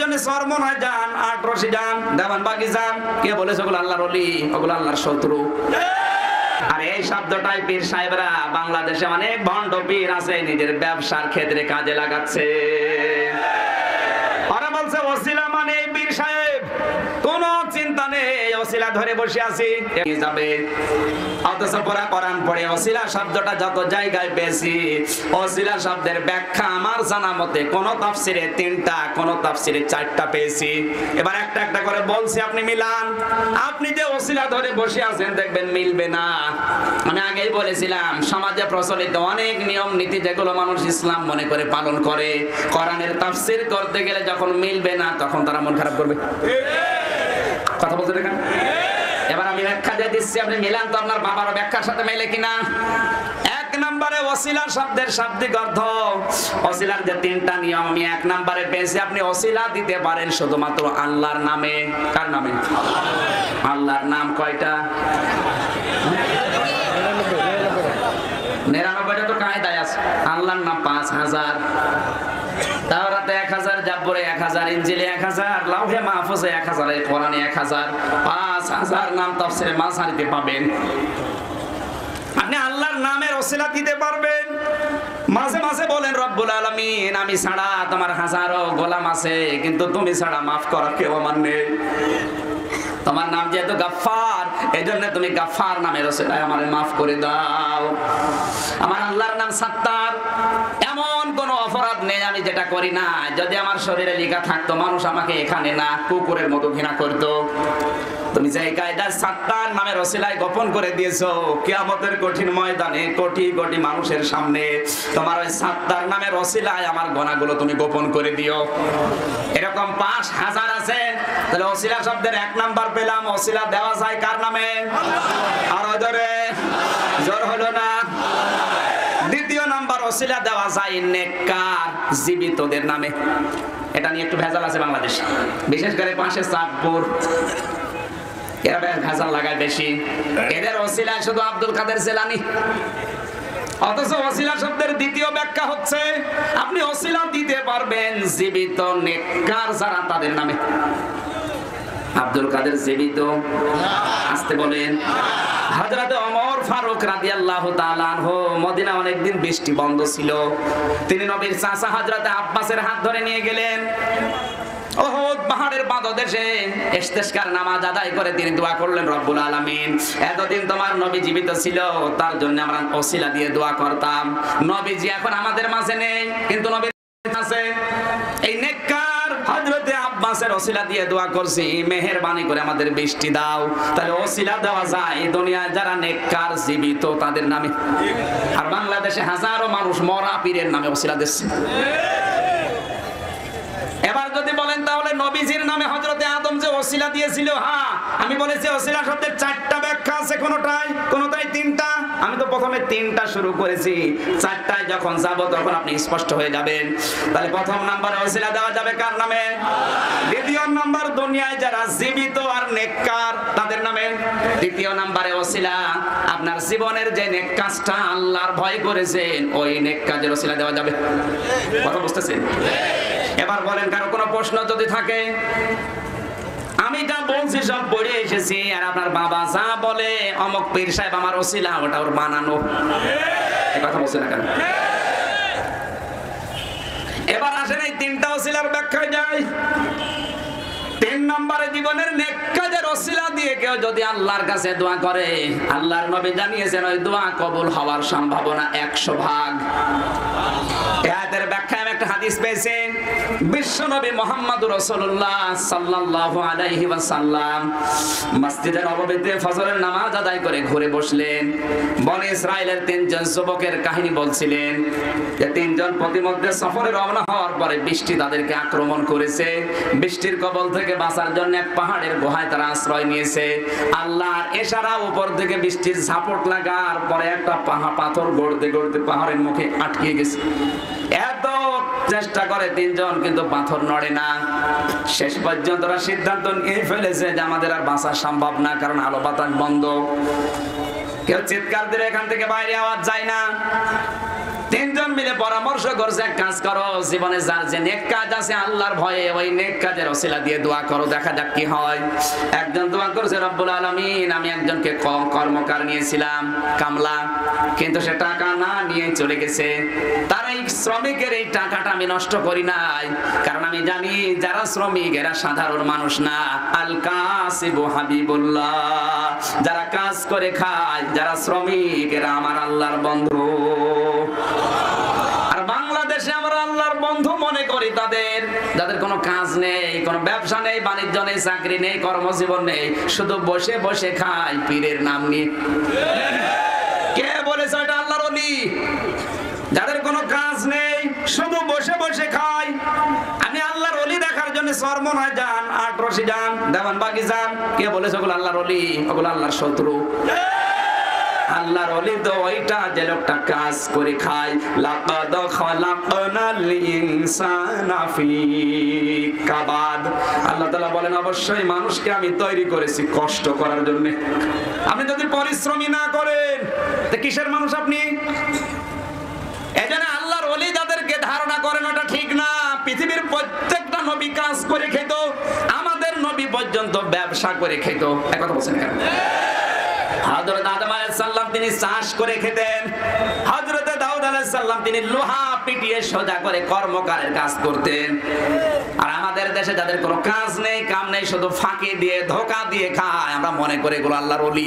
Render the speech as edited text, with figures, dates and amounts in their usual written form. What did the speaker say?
জন্য সরমনায় যান, আটরশি যান, দেওয়ানবাগি যান, কে বলেছে ওগুলো আল্লাহর ওলি? ওগুলো আল্লাহর শত্রু। আর এই শব্দটাই পীর সাহেবরা বাংলাদেশে অনেক ভণ্ড পীর আছে নিজের ব্যবসার ক্ষেত্রে কাজে লাগাচ্ছে। ওরা বলছে ওসিলা মানে পীর সাহেব, কোন চিন্তা নেই, ওসিলা ধরে বসে আছি যাবে। অথচ পড়া কোরআন পড়ে ওসিলা শব্দটা যত জায়গায় পেয়েছি, ওসিলা শব্দের ব্যাখ্যা আমার জানা মতে কোন তাফসিরে 3টা, কোন তাফসিরে 4টা পেয়েছি। এবার একটা একটা করে বলছি, আপনি মিলান। আপনি যে ওসিলা ধরে বসে আছেন দেখবেন মিলবে না। আমি আগেই বলেছিলাম সমাজে প্রচলিত অনেক নিয়ম নীতি যেগুলো মানুষ ইসলাম মনে করে পালন করে, কোরআনের তাফসির করতে গেলে যখন মিলবে না তখন তারা মন খারাপ করবে। কথা বলতে দেখেন। এবার আমি ব্যাখ্যা দিয়ে দিচ্ছি, আপনি মিলান তো আপনার বাবার ব্যাখ্যার সাথে মেলে কিনা। এক নম্বরে ওসিলা শব্দের শাব্দিক অর্থ, ওসিলার যে 3টা নিয়ম আমি 1 নম্বরে পেয়েছি। আপনি ওসিলা দিতে পারেন শুধুমাত্র আল্লাহর নামে। কার নামে? আল্লাহর নাম কয়টা? 99টা তো কায়দায় আছে। আল্লাহর নাম 5000, তাওরাতে 1000, জাবরে 1000, ইনজিলে 1000, লাউহে মাহফুজে 1000, কোরআনে 1000, 5000 নাম তাফসীরে মাসারিতে পাবেন। আপনি আল্লাহর নামের ওসিলা দিতে পারবেন। মাঝে মাঝে বলেন রব্বুল আলামিন আমি ছাড়া তোমার হাজারো গোলাম আছে, কিন্তু তুমি ছাড়া মাফ করার কেউ আমার নেই। তোমার নাম যেহেতু গাফফার, এজন্য তুমি গাফফার নামের ওসিলায় আমারে মাফ করে দাও। আমার আল্লাহর নাম সাত্তার, এমন কোন অপরাধ নেই আমি যেটা করি না, যদি আমার শরীরে লেখা থাকতো মানুষ আমাকে এখানে না কুকুরের মতো ঘৃণা করতো। তুমি যে কায়দা সাত্তার নামের ওসিলায় গোপন করে দিয়েছো, কিয়ামতের কঠিন ময়দানে কোটি কোটি মানুষের সামনে তোমার ওই সাত্তার নামের ওসিলায় আমার গুনাহগুলো তুমি গোপন করে দিও। এরকম 5000 আছে। তাহলে ওসিলা শব্দের 1 নাম্বার পেলাম। ওসিলা দেওয়া যায় কার নামে? আর ধরে জোর হলো না। দ্বিতীয় নাম্বার ওসিলা দেওয়া যায় নেককার জীবিতদের নামে। এটা নিয়ে একটু ভেজাল আছে বাংলাদেশ, বিশেষ করে পাশে চাঁদপুর, এরা ভেজাল লাগায় বেশি। এদের ওসিলায় শুধু আব্দুল কাদের জিলানী। অথচ ওসিলা শব্দের দ্বিতীয় ব্যাখ্যা হচ্ছে আপনি ওসিলা দিতে পারবেন জীবিত নেককার যারা তাদের নামে। আব্দুল কাদের জীবিত? আসতে বলেন। হযরত ওমর ফারুক রাদিয়াল্লাহু তাআলা আনহু, মদিনা অনেকদিন বৃষ্টি বন্ধ ছিল, তিনি নবীর চাচা হযরত আব্বাসের হাত ধরে নিয়ে গেলেন উহুদ পাহাড়ের পাদদেশে। ইস্তেসকার নামাজ আদায় করে তিনি দোয়া করলেন, রব্বুল আলামিন এতদিন তোমার নবী জীবিত ছিল, তার জন্য আমরা ওসিলা দিয়ে দোয়া করতাম। নবীজি এখন আমাদের মাঝে নেই, কিন্তু নবীর আছে। এই নেককার হযরতে আব্বাসের ওসিলা দিয়ে দোয়া করছি, মেহেরবানি করে আমাদের বৃষ্টি দাও। তাহলে ওসিলা দেওয়া যায় দুনিয়ায় যারা নেককার জীবিত তাদের নামে। আর বাংলাদেশে হাজারো মানুষ মরা পীরের নামে ওসিলা দিচ্ছে। এবার যদি বলেন তাহলে নবীজির নামে হযরতে আদম যে ওসিলা দিয়েছিল, হ্যাঁ আমি বলেছি ওসিলা শব্দের 4টা ব্যাখ্যা আছে, কোনটাই 3টা। আমি তো প্রথমে 3টা শুরু করেছি, 4টায় যখন যাব তখন আপনি স্পষ্ট হয়ে যাবেন। তাহলে প্রথম নাম্বারে ওসিলা দেওয়া যাবে কার নামে? দ্বিতীয় নাম্বার দুনিয়ায় যারা জীবিত আর নেককার তাদের নামে। তৃতীয় নাম্বারে ওসিলা আপনার জীবনের যে নেক কাজটা আল্লাহর ভয় করেছেন ওই নেক কাজের ওসিলা দেওয়া যাবে। কথা বুঝতেছেন? এবার বলেন কারো কোনো প্রশ্ন যদি থাকে। আমি যা বলছি সব পড়ে এসেছি, আর আপনার বাবা যা বলে অমুক পীর সাহেব আমার ওসিলা, ওটা ওর বানানো। কথা বলছে না কেন? এবার আসেন এই 3টা ওসিলার ব্যাখ্যায় যাই। 3 নম্বরে জীবনের নেক কাজের ওসিলা দিয়ে কেউ যদি আল্লাহর কাছে দোয়া করে, আল্লাহর নবী জানিয়েছেন ওই দোয়া কবুল হওয়ার সম্ভাবনা 100%। এর ব্যাখ্যায় আমি একটা হাদিস পেয়েছি, বিশ্ব নবী মুহাম্মদুর রাসূলুল্লাহ সাল্লাল্লাহু আলাইহি ওয়াসাল্লাম মসজিদে নববীতে ফজরের নামাজ আদায় করে ঘুরে বসলেন। বনি ইসরাইলের 3 জন যুবকের কাহিনী বলছিলেন যে 3 জন প্রতিমধ্যে সফরে রওনা হওয়ার পরে বৃষ্টি তাদেরকে আক্রমণ করেছে। বৃষ্টির কবল থেকে বাঁচার জন্য এক পাহাড়ের গুহায় তারা আশ্রয় নিয়েছে। আল্লাহর ইশারা উপর থেকে বৃষ্টির ঝাপট লাগার পরে একটা পাথর গড়তে গড়তে পাহাড়ের মুখে আটকে গেছে। এত চেষ্টা করে 3 জন, কিন্তু পাথর নড়ে না। শেষ পর্যন্ত তারা সিদ্ধান্ত নিয়ে ফেলেছে যে আমাদের আর বাঁচা সম্ভব না, কারণ আলো বাতাস বন্ধ। কেউ চিৎকার দিলে এখান থেকে বাইরে আওয়াজ যায় না। তিনজন মিলে পরামর্শ করছে, এক কাজ করো, জীবনে যার যে নেক কাজ আছে আল্লাহর ভয়ে ওই নেক কাজের ওসিলা দিয়ে দোয়া করো, দেখা যাক কি হয়। একজন দোয়া করেছে, রব্বুল আলামিন আমি একজনকে কর্মকার নিয়েছিলাম কামলা, কিন্তু সে টাকা না নিয়ে চলে গেছে। তার এই শ্রমিকের এই টাকাটা আমি নষ্ট করি নাই, কারণ আমি জানি যারা শ্রমিক এরা সাধারণ মানুষ না। আল কাসিবু হাবিবুল্লাহ, যারা কাজ করে খায়, যারা শ্রমিক এরা আমার আল্লাহর বন্ধু। আর বাংলাদেশে আমরা আল্লাহর বন্ধু মনে করি তাদের যাদের কোনো কাজ নেই, কোনো ব্যবসা নেই, বাণিজ্য নেই, চাকরি নেই, কর্মজীবন নেই, শুধু বসে বসে খায় পীরের নাম নিয়ে। কে বলেছে এটা আল্লাহর ওলি? যাদের কোনো কাজ নেই, শুধু বসে বসে খায়। আমি আল্লাহর ওলি দেখার জন্য চরমনায় যান, আটরশি যান, দেওয়ানবাগি যান, কে বলেছে ওগুলো আল্লাহর ওলি? ওগুলো আল্লাহর শত্রু। আল্লাহর ওলি তো ওইটা যে লোকটা কাজ করে খায়। লাকাদ খালাকনাল ইনসানা ফি কাবাদ। আল্লাহ তাআলা বলেন অবশ্যই মানুষকে আমি তৈরি করেছি কষ্ট করার জন্য। আপনি যদি পরিশ্রমী না করেন তো কিসের মানুষ আপনি? এজন্য আল্লাহর ওলি যাদেরকে ধারণা করেন ওটা ঠিক না। পৃথিবীর প্রত্যেকটা নবী কাজ করে খেত, আমাদের নবী পর্যন্ত ব্যবসা করে খেত। এক কথা বলছেন কেন? হযরত আদম আলাইহিস সালাম তিনি চাষ করে খেতেন, হযরত দাউদ আলাইহিস সালাম তিনি লোহা পিটিয়ে সোজা করে কর্মকারের কাজ করতেন। আর আমাদের দেশে যাদের কোনো কাজ নেই, কাম নেই, শুধু ফাঁকি দিয়ে ধোঁকা দিয়ে খায়, আমরা মনে করি এগুলো আল্লাহর ওলি।